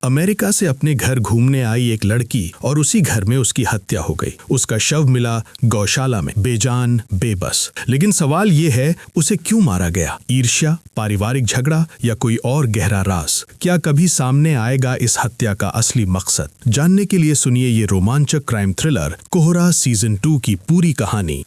America से अपने घर घूमने आई एक लड़की और उसी घर में उसकी हत्या हो गई। उसका शव मिला गौशाला में, बेजान, बेबस। लेकिन सवाल ये है, उसे क्यों मारा गया? ईर्ष्या, पारिवारिक झगड़ा या कोई और गहरा राज? क्या कभी सामने आएगा इस हत्या का असली मकसद? जानने के लिए सुनिए ये रोमांचक क्राइम थ्रिलर कोहरा सीजन 2 की पूरी कहानी।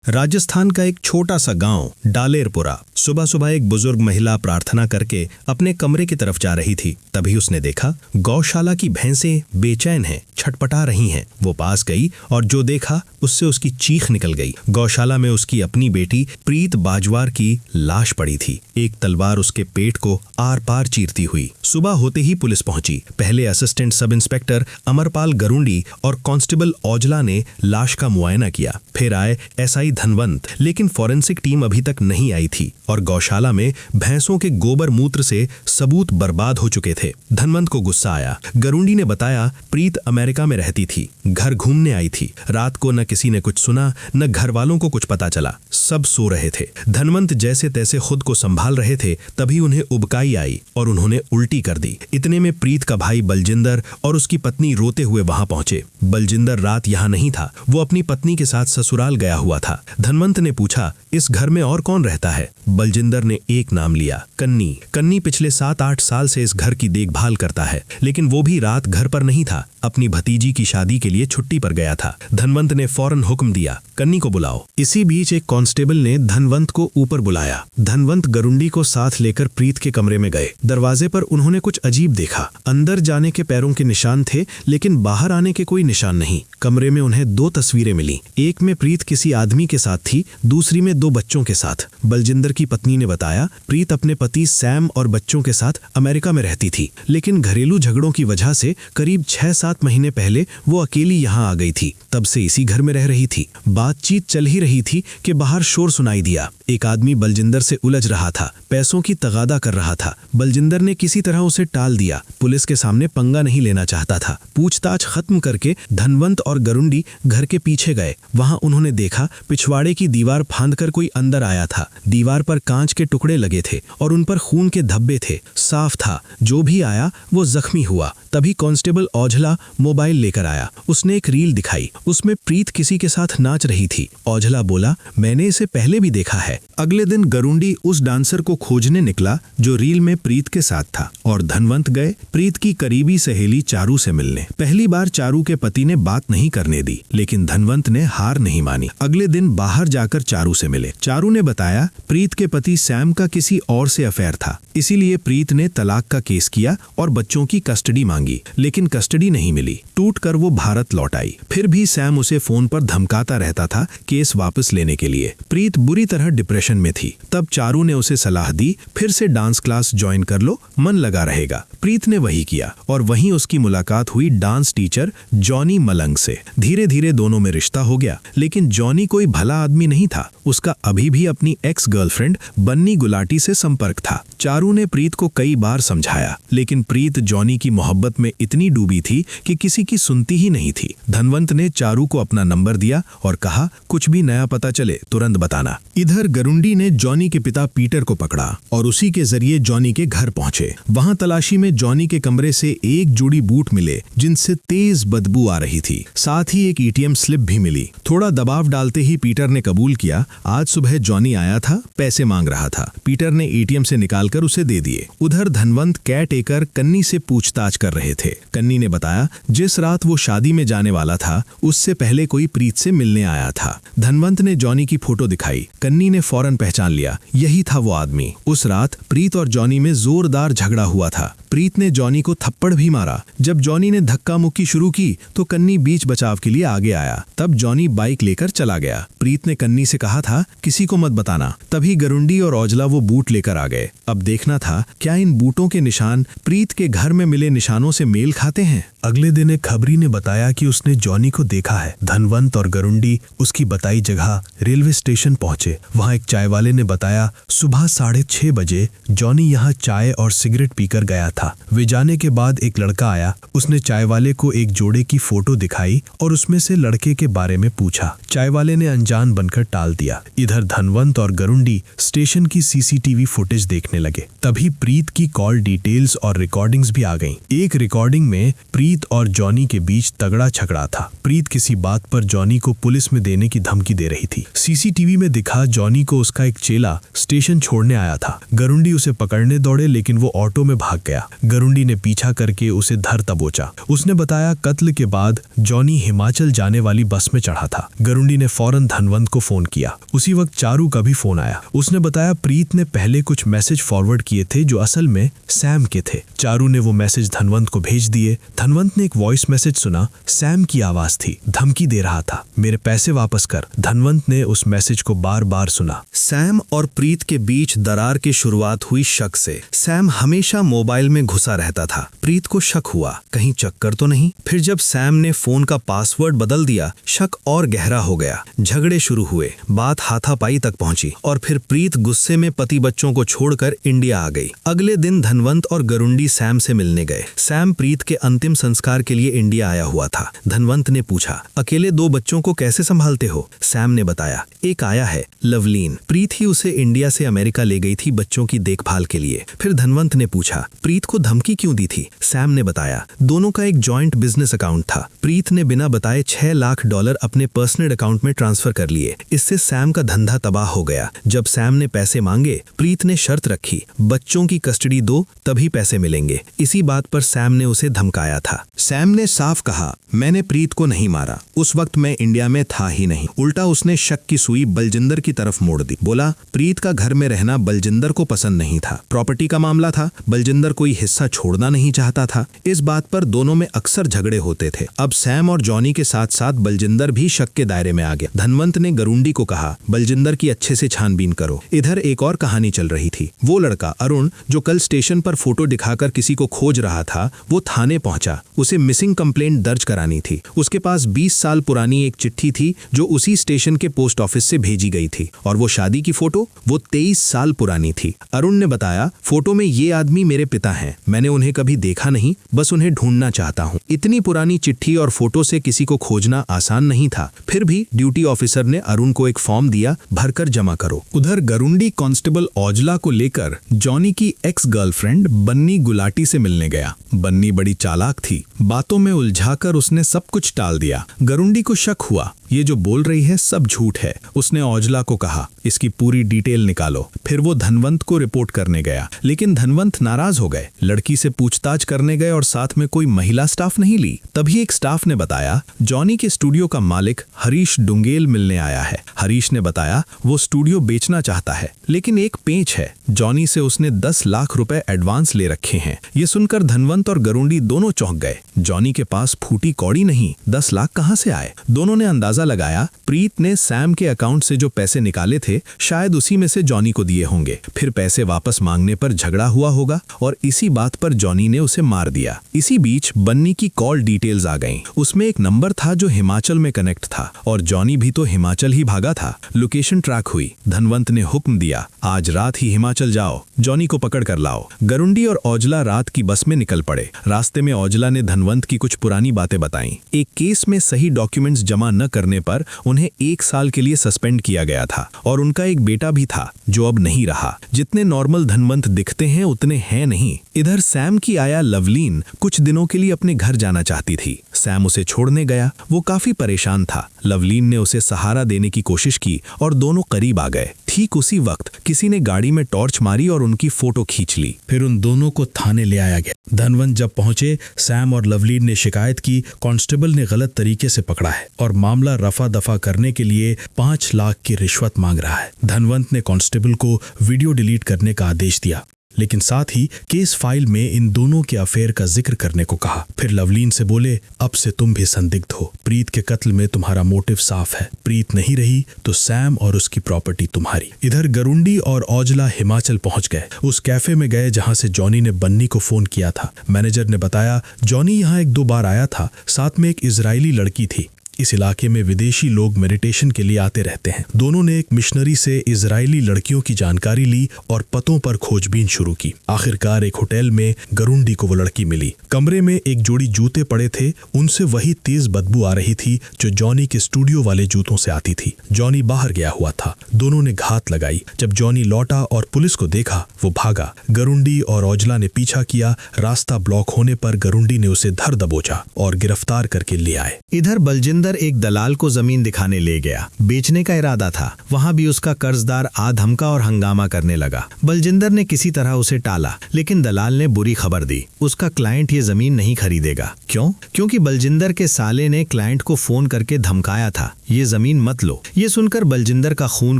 राजस्थान का एक छोटा सा गांव डालेरपुरा। सुबह सुबह एक बुजुर्ग महिला प्रार्थना करके अपने कमरे की तरफ जा रही थी। तभी उसने देखा गौशाला की भैंसें बेचैन हैं, छटपटा रही हैं। वो पास गई और जो देखा उससे उसकी चीख निकल गई। गौशाला में उसकी अपनी बेटी प्रीत बाजवार की लाश पड़ी थी, एक तलवार उसके पेट को आर पार चीरती हुई। सुबह होते ही पुलिस पहुंची। पहले असिस्टेंट सब इंस्पेक्टर अमरपाल गरुंडी और कांस्टेबल औजला ने लाश का मुआयना किया। फिर आए एसआई धनवंत, लेकिन फॉरेंसिक टीम अभी तक नहीं आई थी और गौशाला में भैंसों के गोबर मूत्र से सबूत बर्बाद हो चुके थे। धनवंत को गुस्सा आया। गरुंडी ने बताया प्रीत अमेरिका में रहती थी, घर घूमने आई थी। रात को न किसी ने कुछ सुना, न घर वालों को कुछ पता चला, सब सो रहे थे। धनवंत जैसे तैसे खुद को संभाल रहे थे, तभी उन्हें उबकाई आई और उन्होंने उल्टी कर दी। इतने में प्रीत का भाई बलजिंदर और उसकी पत्नी रोते हुए वहां पहुंचे। बलजिंदर रात यहां नहीं था, वो अपनी पत्नी के साथ ससुराल गया हुआ था। धनवंत ने पूछा, इस घर में और कौन रहता है? बलजिंदर ने एक नाम लिया, कन्नी। कन्नी पिछले 7-8 साल से इस घर की देखभाल करता है, लेकिन वो भी रात घर पर नहीं था, अपनी भतीजी की शादी के लिए छुट्टी पर गया था। धनवंत ने फौरन हुक्म दिया, कन्नी को बुलाओ। इसी बीच एक कांस्टेबल ने धनवंत को ऊपर बुलाया। धनवंत गरुंडी को साथ लेकर प्रीत के कमरे में गए। दरवाजे पर उन्होंने कुछ अजीब देखा। अंदर जाने के पैरों के निशान थे, लेकिन बाहर आने के कोई निशान नहीं। कमरे में उन्हें 2 तस्वीरें मिली। एक में प्रीत किसी आदमी के साथ थी, दूसरी में 2 बच्चों के साथ। बलजिंदर की पत्नी ने बताया प्रीत अपने पति सैम और बच्चों के साथ अमेरिका में रहती थी, लेकिन घरेलू झगड़ों की वजह से करीब 6-7 महीने पहले वो अकेली यहाँ आ गई थी। तब से इसी घर में रह रही थी। बातचीत चल ही रही थी कि बाहर शोर सुनाई दिया। एक आदमी बलजिंदर से उलझ रहा था, पैसों की तगादा कर रहा था। बलजिंदर ने किसी तरह उसे टाल दिया। पुलिस के सामने पंगा नहीं लेना चाहता था। पूछताछ खत्म करके धनवंत और गरुंडी घर के पीछे गए। वहां उन्होंने देखा पिछवाड़े की दीवार फांदकर कोई अंदर आया था। दीवार पर कांच के टुकड़े लगे थे और उन पर खून के धब्बे थे। साफ था जो भी आया वो जख्मी हुआ। तभी कांस्टेबल औजला मोबाइल लेकर आया। उसने एक रील दिखाई, उसमें प्रीत किसी के साथ नाच रही थी। औजला बोला, मैंने इसे पहले भी देखा है। अगले दिन गरुंडी उस डांसर को खोजने निकला जो रील में प्रीत के साथ था, और धनवंत गए प्रीत की करीबी सहेली चारू से मिलने। पहली बार चारू के पति ने बात नहीं करने दी, लेकिन धनवंत ने हार नहीं मानी। अगले दिन बाहर जाकर चारू से मिले। चारू ने बताया प्रीत के पति सैम का किसी और से अफेयर था, इसीलिए प्रीत ने तलाक का केस किया और बच्चों की कस्टडी मांगी, लेकिन कस्टडी नहीं मिली। टूटकर वो भारत लौट आई। फिर भी सैम उसे फोन पर धमकाता रहता था केस वापस लेने के लिए। प्रीत बुरी तरह डिप्रेशन में थी। तब चारू ने उसे सलाह दी, फिर से डांस क्लास ज्वाइन कर लो, मन लगा रहेगा। प्रीत ने वही किया और वहीं उसकी मुलाकात हुई डांस टीचर जॉनी मलंग से। धीरे धीरे दोनों में रिश्ता हो गया, लेकिन जॉनी कोई भला आदमी नहीं था। उसका अभी भी अपनी एक्स गर्लफ्रेंड बन्नी गुलाटी से संपर्क था। चारू ने प्रीत को कई बार समझाया, लेकिन प्रीत जॉनी की मोहब्बत में इतनी डूबी थी कि किसी की सुनती ही नहीं थी। धनवंत ने चारू को अपना नंबर दिया और कहा, कुछ भी नया पता चले तुरंत बताना। इधर गरुंडी ने जॉनी के पिता पीटर को पकड़ा और उसी के जरिए जॉनी के घर पहुंचे। वहां तलाशी में जॉनी के कमरे से एक जोड़ी बूट मिले जिनसे तेज बदबू आ रही थी। साथ ही एक एटीएम स्लिप भी मिली। थोड़ा दबाव डालते ही पीटर ने कबूल किया, आज सुबह जॉनी आया था, पैसे मांग रहा था। पीटर ने एटीएम से निकालकर उसे दे दिए। उधर धनवंत केयरटेकर कन्नी से पूछताछ कर रहे थे। कन्नी ने बताया जिस रात वो शादी में जाने वाला था, उससे पहले कोई प्रीत से मिलने आया था। धनवंत ने जॉनी की फोटो दिखाई। कन्नी ने फौरन पहचान लिया, यही था वो आदमी। उस रात प्रीत और जॉनी में जोरदार झगड़ा हुआ था। प्रीत ने जॉनी को थप्पड़ भी मारा। जब जॉनी ने धक्का मुक्की शुरू की तो कन्नी बीच बचाव के लिए आगे आया। तब जॉनी बाइक लेकर चला गया। प्रीत ने कन्नी से कहा था किसी को मत बताना। तभी गरुंडी और औजला वो बूट लेकर आ गए। अब देखना था क्या इन बूटों के निशान प्रीत के घर में मिले निशानों से मेल खाते हैं। अगले दिन एक खबरी ने बताया कि उसने जॉनी को देखा है। धनवंत और गरुंडी उसकी बताई जगह रेलवे स्टेशन पहुंचे। वहां एक चाय वाले ने बताया सुबह 6:30 बजे जॉनी यहाँ चाय और सिगरेट पीकर गया था। था। वे जाने के बाद एक लड़का आया, उसने चाय वाले को एक जोड़े की फोटो दिखाई और उसमें से लड़के के बारे में पूछा। चाय वाले ने अनजान बनकर टाल दिया। इधर धनवंत और गरुंडी स्टेशन की सीसीटीवी फुटेज देखने लगे। तभी प्रीत की कॉल डिटेल्स और रिकॉर्डिंग्स भी आ गईं। एक रिकॉर्डिंग में प्रीत और जॉनी के बीच तगड़ा झगड़ा था। प्रीत किसी बात पर जॉनी को पुलिस में देने की धमकी दे रही थी। सीसीटीवी में दिखा जॉनी को उसका एक चेला स्टेशन छोड़ने आया था। गरुंडी उसे पकड़ने दौड़े लेकिन वो ऑटो में भाग गया। गरुंडी ने पीछा करके उसे धर दबोचा। उसने बताया कत्ल के बाद जॉनी हिमाचल जाने वाली बस में चढ़ा था। गरुंडी ने फौरन धनवंत को फोन किया। उसी वक्त चारू का भी फोन आया। उसने बताया प्रीत ने पहले कुछ मैसेज फॉरवर्ड किए थे जो असल में सैम के थे। चारू ने वो मैसेज धनवंत को भेज दिए। धनवंत ने एक वॉइस मैसेज सुना। सैम की आवाज थी, धमकी दे रहा था, मेरे पैसे वापस कर। धनवंत ने उस मैसेज को बार बार सुना। सैम और प्रीत के बीच दरार की शुरुआत हुई शक से। सैम हमेशा मोबाइल में घुसा रहता था। प्रीत को शक हुआ कहीं चक्कर तो नहीं। फिर जब सैम ने फोन का पासवर्ड बदल दिया, शक और गहरा हो गया। झगड़े शुरू हुए, बात हाथापाई तक पहुंची और फिर प्रीत गुस्से में पति बच्चों को छोड़कर इंडिया आ गई। अगले दिन धनवंत और गरुंडी सैम से मिलने गए। सैम प्रीत के अंतिम संस्कार के लिए इंडिया आया हुआ था। धनवंत ने पूछा, अकेले 2 बच्चों को कैसे संभालते हो? सैम ने बताया, एक आया है लवलीन, प्रीत ही उसे इंडिया से अमेरिका ले गई थी बच्चों की देखभाल के लिए। फिर धनवंत ने पूछा, प्रीत को धमकी क्यों दी थी? सैम ने बताया, दोनों का एक जॉइंट बिजनेस अकाउंट था। प्रीत ने बिना बताए $6 लाख अपने पर्सनल अकाउंट में ट्रांसफर कर लिए। इससे सैम का धंधा तबाह हो गया। जब सैम ने पैसे मांगे, प्रीत ने शर्त रखी, बच्चों की कस्टडी दो तभी पैसे मिलेंगे। इसी बात पर सैम ने उसे धमकाया था। सैम ने साफ कहा, मैंने प्रीत को नहीं मारा, उस वक्त मैं इंडिया में था ही नहीं। उल्टा उसने शक की सुई बलजिंदर की तरफ मोड़ दी। बोला, प्रीत का घर में रहना बलजिंदर को पसंद नहीं था। प्रॉपर्टी का मामला था, बलजिंदर कोई हिस्सा छोड़ना नहीं चाहता था। इस बात पर दोनों में अक्सर झगड़े होते थे। अब सैम और जॉनी के साथ साथ बलजिंदर भी शक के दायरे में आ गया। धनवंत ने गरुंडी को कहा, बलजिंदर की अच्छे से छानबीन करो। इधर एक और कहानी चल रही थी। वो लड़का अरुण जो कल स्टेशन पर फोटो दिखाकर किसी को खोज रहा था, वो थाने पहुंचा। उसे मिसिंग कंप्लेंट दर्ज करानी थी। उसके पास 20 साल पुरानी एक चिट्ठी थी जो उसी स्टेशन के पोस्ट ऑफिस से भेजी गई थी। और वो शादी की फोटो, वो 23 साल पुरानी थी। अरुण ने बताया, फोटो में ये आदमी मेरे पिता हैं। मैंने उन्हें कभी देखा नहीं, बस उन्हें ढूंढना चाहता हूँ। इतनी पुरानी चिट्ठी और फोटो से किसी को खोजना आसान नहीं था। फिर भी ड्यूटी ऑफिसर ने अरुण को एक फॉर्म दिया, भरकर जमा करो। उधर गरुंडी कांस्टेबल औजला को लेकर जॉनी की एक्स गर्लफ्रेंड बन्नी गुलाटी से मिलने गया। बन्नी बड़ी चालाक थी, बातों में उलझाकर उसने सब कुछ टाल दिया। गरुंडी को शक हुआ, ये जो बोल रही है सब झूठ है। उसने औजला को कहा, इसकी पूरी डिटेल निकालो। फिर वो धनवंत को रिपोर्ट करने गया, लेकिन धनवंत नाराज हो गए। लड़की से पूछताछ करने गए और साथ में कोई महिला स्टाफ नहीं ली। तभी एक स्टाफ ने बताया, जॉनी के स्टूडियो का मालिक हरीश डुंगेल मिलने आया है। हरीश ने बताया, वो स्टूडियो बेचना चाहता है, लेकिन एक पेंच है, जॉनी से उसने 10 लाख रुपए एडवांस ले रखे हैं। ये सुनकर धनवंत और गरुंडी दोनों चौंक गए। जॉनी के पास फूटी कौड़ी नहीं, 10 लाख कहां से आए? दोनों ने अंदाजा लगाया, प्रीत ने सैम के अकाउंट से जो पैसे निकाले थे, शायद उसी में से जॉनी को दिए होंगे। फिर पैसे वापस मांगने पर झगड़ा हुआ होगा और इसी बात पर जॉनी ने उसे मार दिया। इसी बीच बन्नी की कॉल डिटेल्स आ गईं। उसमें एक नंबर था जो हिमाचल में कनेक्ट था और जॉनी भी तो हिमाचल ही भागा था। लोकेशन ट्रैक हुई। धनवंत ने हुक्म दिया, आज रात ही हिमाचल जाओ, जॉनी को पकड़ कर लाओ। गरुंडी और औजला रात की बस में निकल पड़े। रास्ते में औजला ने धनवंत की कुछ पुरानी बातें बताईं। एक केस में सही डॉक्यूमेंट्स जमा न करने पर उन्हें 1 साल के लिए सस्पेंड किया गया था और उनका एक बेटा भी था जो अब नहीं रहा। जितने नॉर्मल धनवंत दिखते हैं उतने हैं नहीं। इधर सैम की आया लवलीन कुछ दिनों के लिए अपने घर जाना चाहती थी। सैम उसे छोड़ने गया। वो काफी परेशान था। लवलीन ने उसे सहारा देने की कोशिश की और दोनों करीब आ गए। ठीक उसी वक्त किसी ने गाड़ी में टॉर्च मारी और उनकी फोटो खींच ली। फिर उन दोनों को थाने ले आया गया। धनवंत जब पहुंचे, सैम और लवलीन ने शिकायत की कांस्टेबल ने गलत तरीके से पकड़ा है और मामला रफा दफा करने के लिए 5 लाख की रिश्वत मांग रहा है। धनवंत ने कांस्टेबल को वीडियो डिलीट करने का आदेश दिया, लेकिन साथ ही केस फाइल में इन दोनों के अफेयर का जिक्र करने को कहा। फिर लवलीन से बोले, अब से तुम भी संदिग्ध हो। प्रीत के कत्ल में तुम्हारा मोटिव साफ है। प्रीत नहीं रही तो सैम और उसकी प्रॉपर्टी तुम्हारी। इधर गरुंडी और औजला हिमाचल पहुंच गए। उस कैफे में गए जहां से जॉनी ने बन्नी को फोन किया था। मैनेजर ने बताया, जॉनी यहाँ 1-2 बार आया था, साथ में एक इजरायली लड़की थी। इस इलाके में विदेशी लोग मेडिटेशन के लिए आते रहते हैं। दोनों ने एक मिशनरी से इजरायली लड़कियों की जानकारी ली और पतों पर खोजबीन शुरू की। आखिरकार एक होटल में गरुंडी को वो लड़की मिली। कमरे में एक जोड़ी जूते पड़े थे, उनसे वही तेज बदबू आ रही थी जो जॉनी के स्टूडियो वाले जूतों से आती थी। जॉनी बाहर गया हुआ था। दोनों ने घात लगाई। जब जॉनी लौटा और पुलिस को देखा, वो भागा। गरुंडी और औजला ने पीछा किया। रास्ता ब्लॉक होने पर गरुंडी ने उसे धर दबोचा और गिरफ्तार करके ले आए। इधर बलजिंदर एक दलाल को जमीन दिखाने ले गया। बेचने का इरादा था। वहां भी उसका कर्जदार आ धमका और हंगामा करने लगा। बलजिंदर ने किसी तरह उसे टाला, लेकिन दलाल ने बुरी खबर दी, उसका क्लाइंट ये जमीन नहीं खरीदेगा। क्यों? क्योंकि बलजिंदर के साले ने क्लाइंट को फोन करके धमकाया था, ये जमीन मत लो। ये सुनकर बलजिंदर का खून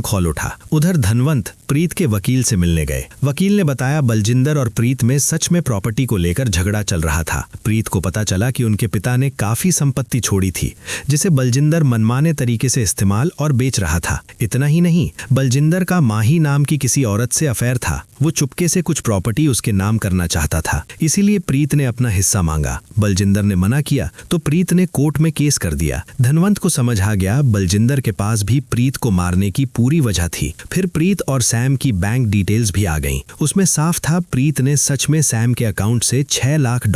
खौल उठा। उधर धनवंत प्रीत के वकील से मिलने गए। वकील ने बताया बलजिंदर और प्रीत में सच में प्रॉपर्टी को लेकर झगड़ा चल रहा था। प्रीत को पता चला कि उनके पिता ने काफी संपत्ति छोड़ी थी, जिसे बलजिंदर मनमाने तरीके से इस्तेमाल और बेच रहा था। इतना ही नहीं, बलजिंदर का माही नाम की किसी औरत से अफेयर था। वो चुपके से कुछ प्रॉपर्टी उसके नाम करना चाहता था, इसीलिए प्रीत ने अपना हिस्सा मांगा। बलजिंदर ने मना किया तो प्रीत ने कोर्ट में केस कर दिया। धनवंत को समझ आ गया बलजिंदर के पास भी प्रीत को मारने की पूरी वजह थी। फिर प्रीत और सैम की बैंक डिटेल्स भी आ गईं। उसमें साफ था प्रीत ने सच में सैम के अकाउंट से $6 लाख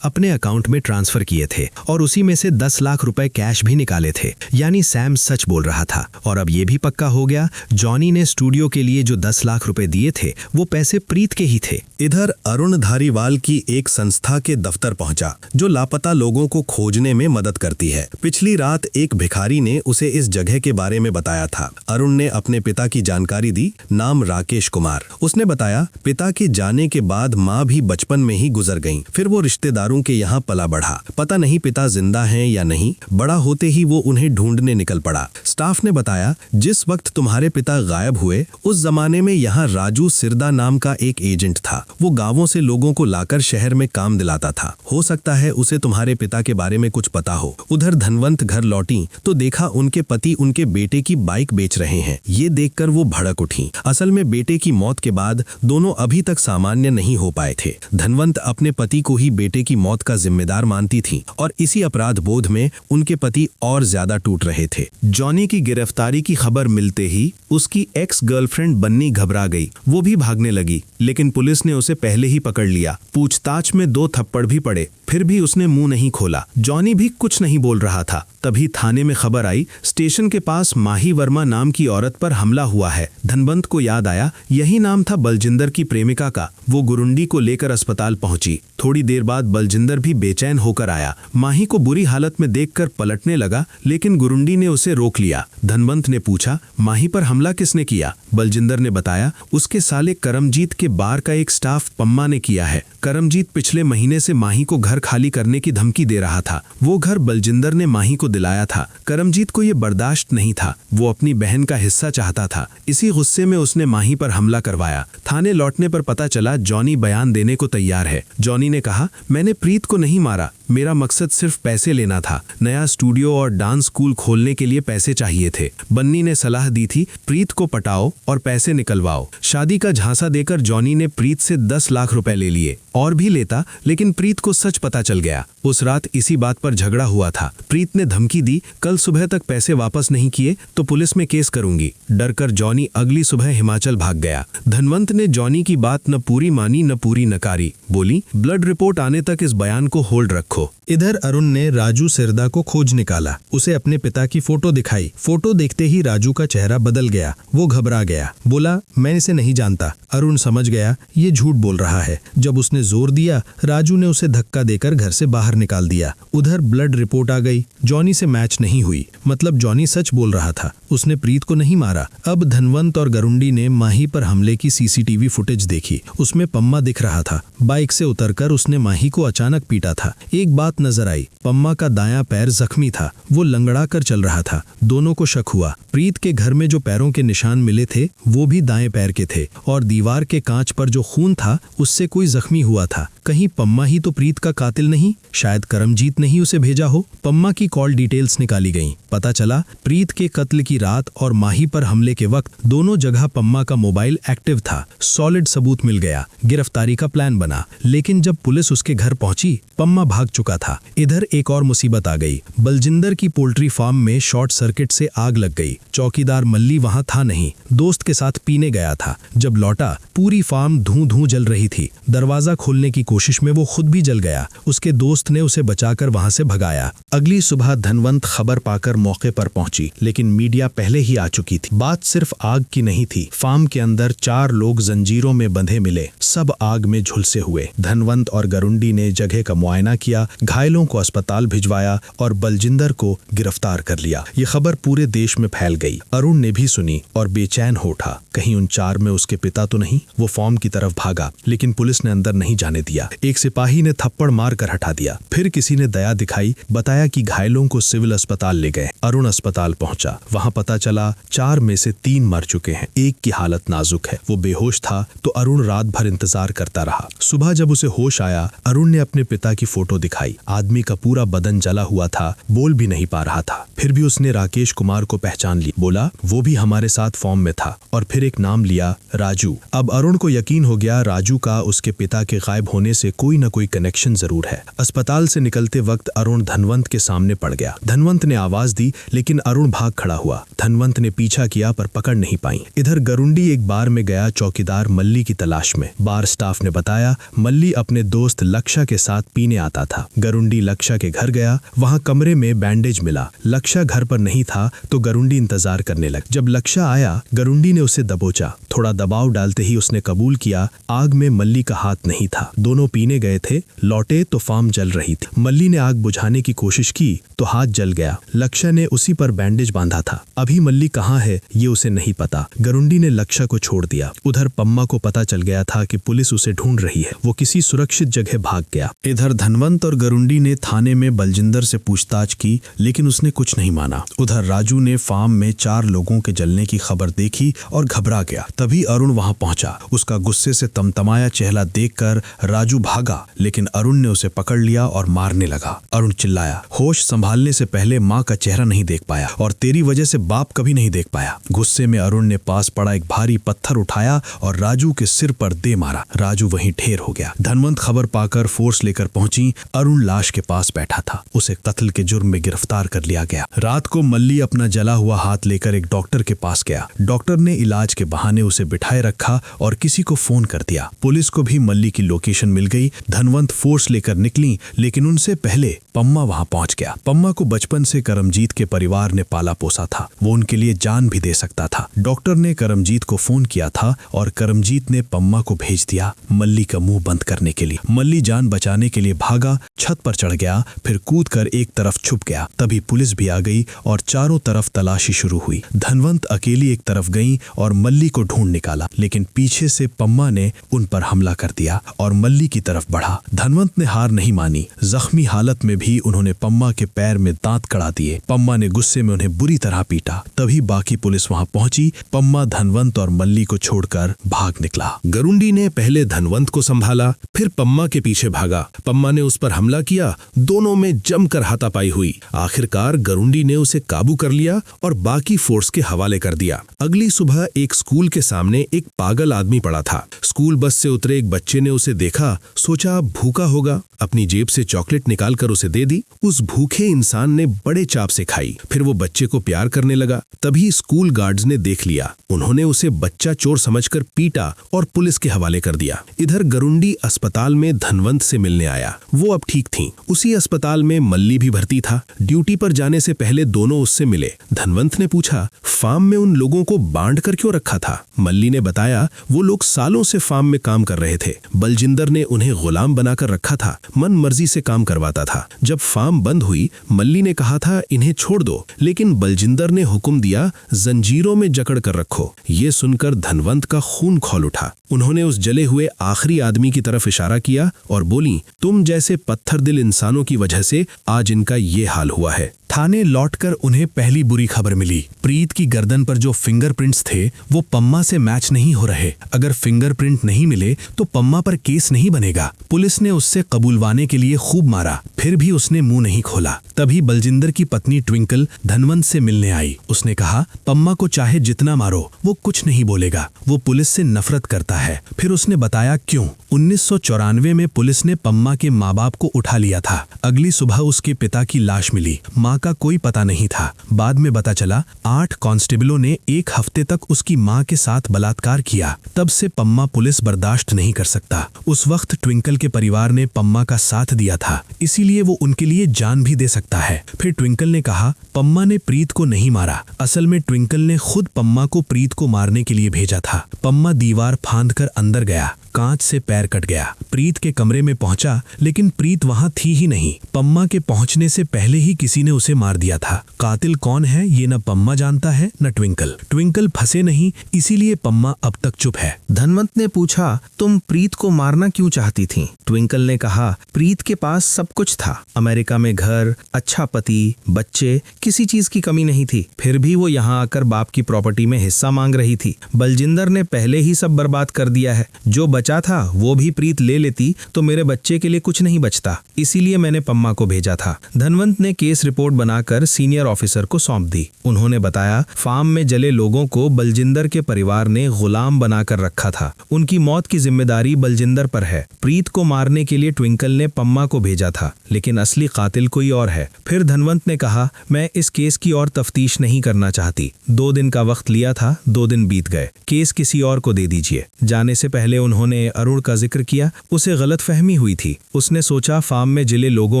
अपने अकाउंट में ट्रांसफर किए थे और उसी में से 10 लाख रुपए कैश भी निकाले थे। यानी सैम सच बोल रहा था। और अब ये भी पक्का हो गया, जॉनी ने स्टूडियो के लिए जो 10 लाख रुपए दिए थे वो पैसे प्रीत के ही थे। इधर अरुण धारीवाल की एक संस्था के दफ्तर पहुंचा जो लापता लोगों को खोजने में मदद करती है। पिछली रात एक भिखारी ने उसे इस जगह के बारे में बताया था। अरुण ने अपने पिता की जानकारी दी, नाम राकेश कुमार। उसने बताया पिता के जाने के बाद माँ भी बचपन में ही गुजर गईं। फिर वो रिश्तेदारों के यहाँ पला बढ़ा। पता नहीं पिता जिंदा हैं या नहीं। बड़ा होते ही वो उन्हें ढूंढने निकल पड़ा। स्टाफ ने बताया जिस वक्त तुम्हारे पिता गायब हुए उस जमाने में यहाँ राजू सिरदा नाम का एक एजेंट था। वो गांवों से लोगों को लाकर शहर में काम दिलाता था। हो सकता है उसे तुम्हारे पिता के बारे में कुछ पता हो। उधर धनवंत घर लौटी तो देखा उनके पति उनके बेटे की बाइक बेच रहे हैं। ये देखकर वो भड़क उठी। असल में बेटे की मौत के बाद दोनों अभी तक सामान्य नहीं हो पाए थे। धनवंत अपने पति को ही बेटे की मौत का जिम्मेदार मानती थी और इसी अपराध बोध में उनके पति और ज्यादा टूट रहे थे। जॉनी की गिरफ्तारी की खबर मिलते ही उसकी एक्स गर्लफ्रेंड बन्नी घबरा गई। वो भी भागने लगी, लेकिन पुलिस ने उसे पहले ही पकड़ लिया। पूछताछ में 2 थप्पड़ भी पड़े, फिर भी उसने मुंह नहीं खोला। जॉनी भी कुछ नहीं बोल रहा था। तभी थाने में खबर आई स्टेशन के पास माही वर्मा नाम की औरत पर हमला हुआ है। धनवंत को याद आया यही नाम था बलजिंदर की प्रेमिका का। वो गुरुंडी को लेकर अस्पताल पहुंची। थोड़ी देर बाद बलजिंदर भी बेचैन होकर आया। माही को बुरी हालत में देखकर पलटने लगा, लेकिन गुरुंडी ने उसे रोक लिया। धनवंत ने पूछा माही पर हमला किसने किया? बलजिंदर ने बताया उसके साले करमजीत के बार का एक स्टाफ पम्मा ने किया है। करमजीत पिछले महीने से माही को घर खाली करने की धमकी दे रहा था। वो घर बलजिंदर ने माही को दिलाया था। करमजीत को ये बर्दाश्त नहीं था। वो अपनी बहन का हिस्सा चाहता था। इसी गुस्से में उसने माही पर हमला करवाया। थाने लौटने पर पता चला जॉनी बयान देने को तैयार है। जॉनी ने कहा मैंने प्रीत को नहीं मारा, मेरा मकसद सिर्फ पैसे लेना था। नया स्टूडियो और डांस स्कूल खोलने के लिए पैसे चाहिए थे। बन्नी ने सलाह दी थी प्रीत को पटाओ और पैसे निकलवाओ। शादी का झांसा देकर जॉनी ने प्रीत से 10 लाख रुपए ले लिए। और भी लेता, लेकिन प्रीत को सच पता चल गया। उस रात इसी बात पर झगड़ा हुआ था। प्रीत ने धमकी दी कल सुबह तक पैसे वापस नहीं किए तो पुलिस में केस करूंगी। डरकर जॉनी अगली सुबह हिमाचल भाग गया। धनवंत ने जॉनी की बात न पूरी मानी न पूरी नकारी। बोली ब्लड रिपोर्ट आने तक इस बयान को होल्ड रखो। इधर अरुण ने राजू सिरदा को खोज निकाला। उसे अपने पिता की फोटो दिखाई। फोटो देखते ही राजू का चेहरा बदल गया। वो घबरा गया। बोला मैं इसे नहीं जानता। अरुण समझ गया ये झूठ बोल रहा है। जब उसने जोर दिया, राजू ने उसे धक्का देकर घर से बाहर निकाल दिया। उधर ब्लड रिपोर्ट आ गई। जॉनी से मैच नहीं हुई। मतलब जॉनी सच बोल रहा था, उसने प्रीत को नहीं मारा। अब धनवंत और गरुंडी ने माही पर हमले की सीसीटीवी फुटेज देखी। उसमें पम्मा दिख रहा था। बाइक से उतरकर उसने माही को अचानक पीटा था। एक बात नजर आई, पम्मा का दायां पैर जख्मी था। वो लंगड़ा कर चल रहा था। दोनों को शक हुआ। प्रीत के घर में जो पैरों के निशान मिले थे वो भी दाएं पैर के थे और दीवार के कांच पर जो खून था उससे कोई जख्मी हुआ था। कहीं पम्मा ही तो प्रीत का कातिल नहीं? शायद करमजीत ने ही उसे भेजा हो। पम्मा की कॉल डिटेल्स निकाली गईं। पता चला प्रीत के कत्ल की रात और माही पर हमले के वक्त दोनों जगह पम्मा का मोबाइल एक्टिव था। सॉलिड सबूत मिल गया। गिरफ्तारी का प्लान बना, लेकिन जब पुलिस उसके घर पहुंची पम्मा भाग चुका था। इधर एक और मुसीबत आ गई। बलजिंदर की पोल्ट्री फार्म में शॉर्ट सर्किट से आग लग गई। चौकीदार मल्ली वहां था नहीं, दोस्त के साथ पीने गया था। जब लौटा पूरी फार्म धूं जल रही थी। दरवाजा खोलने की कोशिश में वो खुद भी जल गया। उसके दोस्त ने उसे बचाकर वहां से भगाया। अगली सुबह धनवंत खबर पाकर मौके पर पहुंची, लेकिन मीडिया पहले ही आ चुकी थी। बात सिर्फ आग की नहीं थी। फार्म के अंदर 4 लोग जंजीरों में बंधे मिले, सब आग में झुलसे हुए। धनवंत और गरुंडी ने जगह का मुआयना किया, घायलों को अस्पताल भिजवाया और बलजिंदर को गिरफ्तार कर लिया। ये खबर पूरे देश में फैल गई। अरुण ने भी सुनी और बेचैन हो उठा, कहीं उन 4 में उसके पिता तो नहीं। वो फार्म की तरफ भागा, लेकिन पुलिस ने अंदर नहीं जाने दिया। एक सिपाही ने थप्पड़ मार कर हटा दिया। फिर किसी ने दया दिखाई, बताया कि घायलों को सिविल अस्पताल ले गए। अरुण अस्पताल पहुंचा, वहां पता चला 4 में से 3 मर चुके हैं, एक की हालत नाजुक है। वो बेहोश था तो अरुण रात भर इंतजार करता रहा। सुबह जब उसे होश आया, अरुण ने अपने पिता की फोटो दिखाई। आदमी का पूरा बदन जला हुआ था, बोल भी नहीं पा रहा था। फिर भी उसने राकेश कुमार को पहचान लिया। बोला वो भी हमारे साथ फॉर्म में था, और फिर एक नाम लिया, राजू। अब अरुण को यकीन हो गया राजू का उसके पिता के गायब होने से कोई न कोई कनेक्शन जरूर है। अस्पताल से निकलते वक्त अरुण धनवंत के सामने पड़ गया। धनवंत ने आवाज दी, लेकिन अरुण भाग खड़ा हुआ। धनवंत ने पीछा किया पर पकड़ नहीं पाई। इधर गरुंडी एक बार में गया चौकीदार मल्ली की तलाश में। बार स्टाफ ने बताया मल्ली अपने दोस्त लक्षा के साथ पीने आता था। गरुंडी लक्षा के घर गया, वहां कमरे में बैंडेज मिला। लक्षा घर पर नहीं था तो गरुंडी इंतजार करने लगा। जब लक्षा आया, गरुंडी ने उसे दबोचा। थोड़ा दबाव डालते ही उसने कबूल किया आग में मल्ली का हाथ नहीं था। दोनों पीने गए थे, लौटे तो फार्म जल रही थी। मल्ली ने आग बुझाने की कोशिश की तो हाथ जल गया। लक्षा ने उसी पर बैंडेज बांधा था। अभी मल्ली कहाँ है ये उसे नहीं पता। गरुंडी ने लक्षा को छोड़ दिया। उधर पम्मा को पता चल गया था कि पुलिस उसे ढूंढ रही है। वो किसी सुरक्षित जगह भाग गया। इधर धनवंत और गरुंडी ने थाने में बलजिंदर से पूछताछ की, लेकिन उसने कुछ नहीं माना। उधर राजू ने फार्म में 4 लोगों के जलने की खबर देखी और घबरा गया। तभी अरुण वहां पहुंचा। उसका गुस्से से तमतमाया चेहरा देखकर राजू भागा, लेकिन अरुण ने उसे पकड़ लिया और मारने लगा। अरुण चिल्लाया, होश संभालने से पहले माँ का चेहरा नहीं देख पाया और तेरी वजह से बाप कभी नहीं देख पाया। गुस्से में अरुण ने पास पड़ा एक भारी पत्थर उठाया और राजू के सिर पर दे मारा। राजू वहीं ढेर हो गया। धनवंत खबर पाकर फोर्स लेकर पहुंची। अरुण लाश के पास बैठा था। उसे कत्ल के जुर्म में गिरफ्तार कर लिया गया। रात को मल्ली अपना जला हुआ हाथ लेकर एक डॉक्टर के पास गया। डॉक्टर ने इलाज के बहाने उसे बिठाए रखा और किसी को फोन कर दिया। पुलिस को भी मल्ली की लोकेशन मिल गई। धनवंत फोर्स लेकर निकली, लेकिन उनसे पहले पम्मा वहां पहुंच गया। पम्मा को बचपन से करमजीत के परिवार ने पाला पोसा था। वो उनके लिए जान भी दे सकता था। डॉक्टर ने करमजीत को फोन किया था और करमजीत ने पम्मा को भेज दिया मल्ली का मुंह बंद करने के लिए। मल्ली जान बचाने के लिए भागा, छत पर चढ़ गया, फिर कूदकर एक तरफ छुप गया। तभी पुलिस भी आ गई और चारों तरफ तलाशी शुरू हुई। धनवंत अकेली एक तरफ गई और मल्ली को ढूंढ निकाला, लेकिन पीछे से पम्मा ने उन पर हमला कर दिया और मल्ली की तरफ बढ़ा। धनवंत ने हार नहीं मानी। जख्मी हालत में भी उन्होंने पम्मा के पैर में दांत कड़ा दिए। पम्मा ने गुस्से में उन्हें बुरी तरह पीटा। तभी बाकी पुलिस वहां पहुंची। पम्मा धनवंत और मल्ली को छोड़कर भाग निकला। गरुंडी ने पहले धनवंत को संभाला, फिर पम्मा के पीछे भागा। पम्मा ने उस पर हमला किया। दोनों में जमकर हाथापाई हुई। आखिरकार गरुंडी ने उसे काबू कर लिया और बाकी फोर्स के हवाले कर दिया। अगली सुबह एक स्कूल के सामने एक पागल आदमी पड़ा था। स्कूल बस से उतरे एक बच्चे ने उसे देखा, सोचा भूखा होगा, अपनी जेब से चॉकलेट निकालकर उसे दे दी। उस भूखे इंसान ने बड़े चाव से खाई। फिर वो बच्चे को प्यार करने लगा। तभी स्कूल गार्ड्स ने देख लिया। उन्होंने उसे बच्चा चोर समझकर पीटा और पुलिस के हवाले कर दिया। इधर गरुंडी अस्पताल में धनवंत से मिलने आया। वो अब ठीक थी। उसी अस्पताल में मल्ली भी भर्ती था। ड्यूटी पर जाने से पहले दोनों उससे मिले। धनवंत ने पूछा, फार्म में उन लोगों को बांध कर क्यों रखा था? मल्ली ने बताया, वो लोग सालों से फार्म में काम कर रहे थे। बलजिंदर ने उन्हें गुलाम बनाकर रखा था, मन मर्जी से काम करवाता था। जब फार्म बंद हुई, मल्ली ने कहा था इन्हें छोड़ दो, लेकिन बलजिंदर ने हुक्म दिया जंजीरों में जकड़ कर रखो। ये सुनकर धनवंत का खून खौल उठा। उन्होंने उस जले हुए आखिरी आदमी की तरफ इशारा किया और बोली, तुम जैसे पत्थर दिल इंसानों की वजह से आज इनका ये हाल हुआ है। थाने लौटकर उन्हें पहली बुरी खबर मिली। प्रीत की गर्दन पर जो फिंगरप्रिंट्स थे वो पम्मा से मैच नहीं हो रहे। अगर फिंगरप्रिंट नहीं मिले तो पम्मा पर केस नहीं बनेगा। पुलिस ने उससे कबूलवाने के लिए खूब मारा, फिर भी उसने मुंह नहीं खोला। तभी बलजिंदर की पत्नी ट्विंकल धनवंत से मिलने आई। उसने कहा, पम्मा को चाहे जितना मारो वो कुछ नहीं बोलेगा, वो पुलिस से नफरत करता है। फिर उसने बताया क्यों। 1994 में पुलिस ने पम्मा के माँ बाप को उठा लिया था। अगली सुबह उसके पिता की लाश मिली। माँ का कोई पता नहीं था। बाद में पता चला 8 कांस्टेबलों ने 1 हफ्ते तक उसकी माँ के साथ बलात्कार किया। तब से पम्मा पुलिस बर्दाश्त नहीं कर सकता। उस वक्त ट्विंकल के परिवार ने पम्मा का साथ दिया था, इसीलिए वो उनके लिए जान भी दे सकता है। फिर ट्विंकल ने कहा, पम्मा ने प्रीत को नहीं मारा। असल में ट्विंकल ने खुद पम्मा को प्रीत को मारने के लिए भेजा था। पम्मा दीवार फांदकर अंदर गया, कांच से पैर कट गया। प्रीत के कमरे में पहुंचा, लेकिन प्रीत वहां थी ही नहीं। पम्मा के पहुंचने से पहले ही किसी ने उसे मार दिया था। कातिल कौन है ये न पम्मा जानता है न ट्विंकल। ट्विंकल फंसे नहीं, इसीलिए पम्मा अब तक चुप है। धनवंत ने पूछा, तुम प्रीत को मारना क्यों चाहती थी? ट्विंकल ने कहा, प्रीत के पास सब कुछ था। अमेरिका में घर, अच्छा पति, बच्चे, किसी चीज की कमी नहीं थी। फिर भी वो यहाँ आकर बाप की प्रॉपर्टी में हिस्सा मांग रही थी। बलजिंदर ने पहले ही सब बर्बाद कर दिया है। जो बचा था वो भी प्रीत ले लेती तो मेरे बच्चे के लिए कुछ नहीं बचता। इसीलिए मैंने पम्मा को भेजा था। धनवंत ने केस रिपोर्ट बनाकर सीनियर ऑफिसर को सौंप दी। उन्होंने बताया, फार्म में जले लोगों को बलजिंदर के परिवार ने गुलाम बनाकर रखा था। उनकी मौत की जिम्मेदारी बलजिंदर पर है। प्रीत को मारने के लिए ट्विंकल ने पम्मा को भेजा था, लेकिन असली कातिल कोई और है। फिर धनवंत ने कहा, मैं इस केस की और तफ्तीश नहीं करना चाहती। 2 दिन का वक्त लिया था, 2 दिन बीत गए। केस किसी और को दे दीजिए। जाने से पहले उन्होंने अरुण का जिक्र किया। उसे गलतफहमी हुई थी। उसने सोचा फार्म में जिले लोगों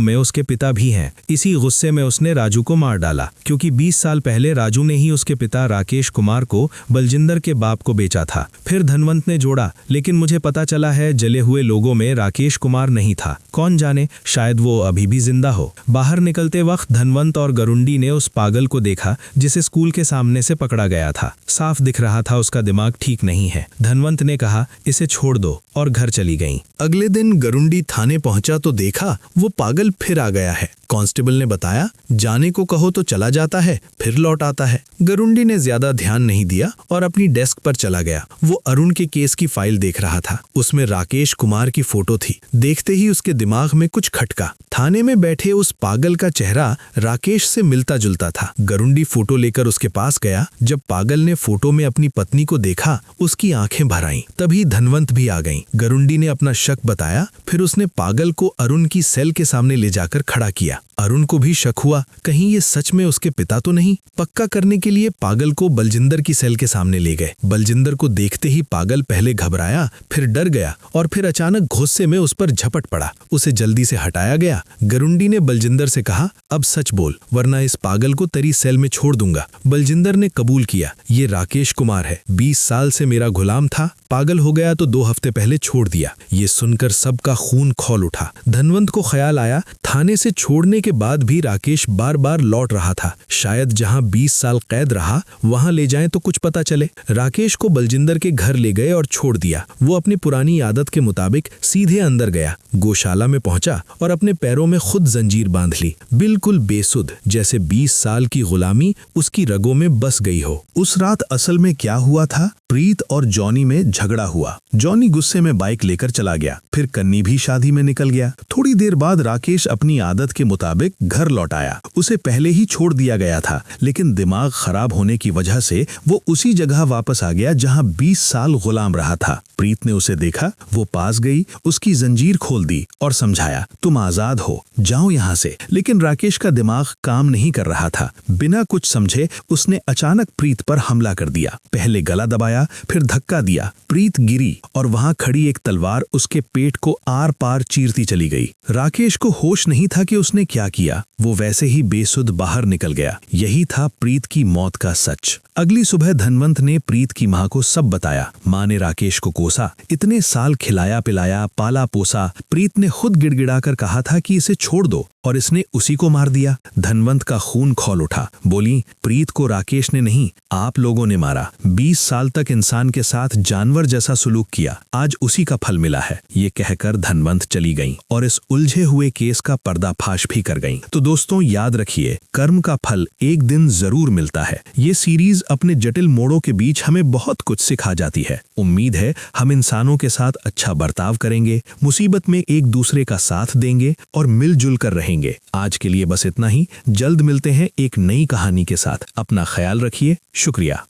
में उसके पिता भी हैं। इसी गुस्से में उसने राजू को मार डाला, क्योंकि 20 साल पहले राजू ने ही उसके पिता राकेश कुमार को बलजिंदर के बाप को बेचा था। फिर धनवंत ने जोड़ा, लेकिन मुझे पता चला है जले हुए लोगों में राकेश कुमार नहीं था। कौन जाने, शायद वो अभी भी जिंदा हो। बाहर निकलते वक्त धनवंत और गरुंडी ने उस पागल को देखा जिसे स्कूल के सामने से पकड़ा गया था। साफ दिख रहा था उसका दिमाग ठीक नहीं है। धनवंत ने कहा, इसे छोड़ दो, और घर चली गईं। अगले दिन गरुंडी थाने पहुंचा तो देखा वो पागल फिर आ गया है। कांस्टेबल ने बताया, जाने को कहो तो चला जाता है, फिर लौट आता है। गरुंडी ने ज्यादा ध्यान नहीं दिया और अपनी डेस्क पर चला गया। वो अरुण के केस की फाइल देख रहा था। उसमें राकेश कुमार की फोटो थी। देखते ही उसके दिमाग में कुछ खटका। थाने में बैठे उस पागल का चेहरा राकेश से मिलता जुलता था। गरुंडी फोटो लेकर उसके पास गया। जब पागल ने फोटो में अपनी पत्नी को देखा, उसकी आंखें भर आईं। तभी धनवंत भी आ गईं। गरुंडी ने अपना शक बताया। फिर उसने पागल को अरुण की सेल के सामने ले जाकर खड़ा किया। अरुण को भी शक हुआ, कहीं ये सच में उसके पिता तो नहीं। पक्का करने के लिए पागल को बलजिंदर की सेल के सामने ले गए। बलजिंदर को देखते ही पागल पहले घबराया, फिर डर गया और फिर अचानक गुस्से में उस पर झपट पड़ा। उसे जल्दी से हटाया गया। गरुंडी ने बलजिंदर से कहा, अब सच बोल, वरना इस पागल को तेरी सेल में छोड़ दूंगा। बलजिंदर ने कबूल किया, ये राकेश कुमार है, 20 साल से मेरा गुलाम था। पागल हो गया तो 2 हफ्ते पहले छोड़ दिया। ये सुनकर सबका खून खौल उठा। धनवंत को ख्याल आया, थाने से छोड़ने के बाद भी राकेश बार बार लौट रहा था। शायद जहां 20 साल कैद रहा वहां ले जाएं तो कुछ पता चले। राकेश को बलजिंदर के घर ले गए और छोड़ दिया। वो अपनी पुरानी आदत के मुताबिक सीधे अंदर गया। गौशाला में पहुंचा और अपने पैरों में खुद जंजीर बांध ली। बिल्कुल बेसुध, जैसे 20 साल की गुलामी उसकी रगों में बस गई हो। उस रात असल में क्या हुआ था? प्रीत और जॉनी में झगड़ा हुआ। जॉनी गुस्से में बाइक लेकर चला गया। फिर कन्नी भी शादी में निकल गया। थोड़ी देर बाद राकेश अपनी आदत के मुताबिक घर लौट आया। उसे पहले ही छोड़ दिया गया था, लेकिन दिमाग खराब होने की वजह से वो उसी जगह वापस आ गया जहां 20 साल गुलाम रहा था। प्रीत ने उसे देखा, वो पास गई, उसकी जंजीर खोल दी और समझाया, तुम आजाद हो, जाओ यहाँ से। लेकिन राकेश का दिमाग काम नहीं कर रहा था। बिना कुछ समझे उसने अचानक प्रीत पर हमला कर दिया। पहले गला दबाया, फिर धक्का दिया। प्रीत गिरी और वहां खड़ी एक तलवार उसके पेट को आर पार चीरती चली गई। राकेश को होश नहीं था कि उसने क्या किया। वो वैसे ही बेसुध बाहर निकल गया। यही था प्रीत की मौत का सच। अगली सुबह धनवंत ने प्रीत की माँ को सब बताया। माँ ने राकेश को कोसा, इतने साल खिलाया पिलाया पाला पोसा। प्रीत ने खुद गिड़गिड़ाकर कहा था कि इसे छोड़ दो, और इसने उसी को मार दिया। धनवंत का खून खौल उठा। बोली, प्रीत को राकेश ने नहीं, आप लोगों ने मारा। 20 साल तक इंसान के साथ जानवर जैसा सुलूक किया, आज उसी का फल मिला है। ये कहकर धनवंत चली गईं और इस उलझे हुए केस का पर्दाफाश भी कर गईं। तो दोस्तों याद रखिए, कर्म का फल एक दिन जरूर मिलता है। ये सीरीज अपने जटिल मोड़ों के बीच हमें बहुत कुछ सिखा जाती है। उम्मीद है हम इंसानों के साथ अच्छा बर्ताव करेंगे, मुसीबत में एक दूसरे का साथ देंगे और मिलजुल कर रहेंगे। आज के लिए बस इतना ही। जल्द मिलते हैं एक नई कहानी के साथ। अपना ख्याल रखिए। शुक्रिया।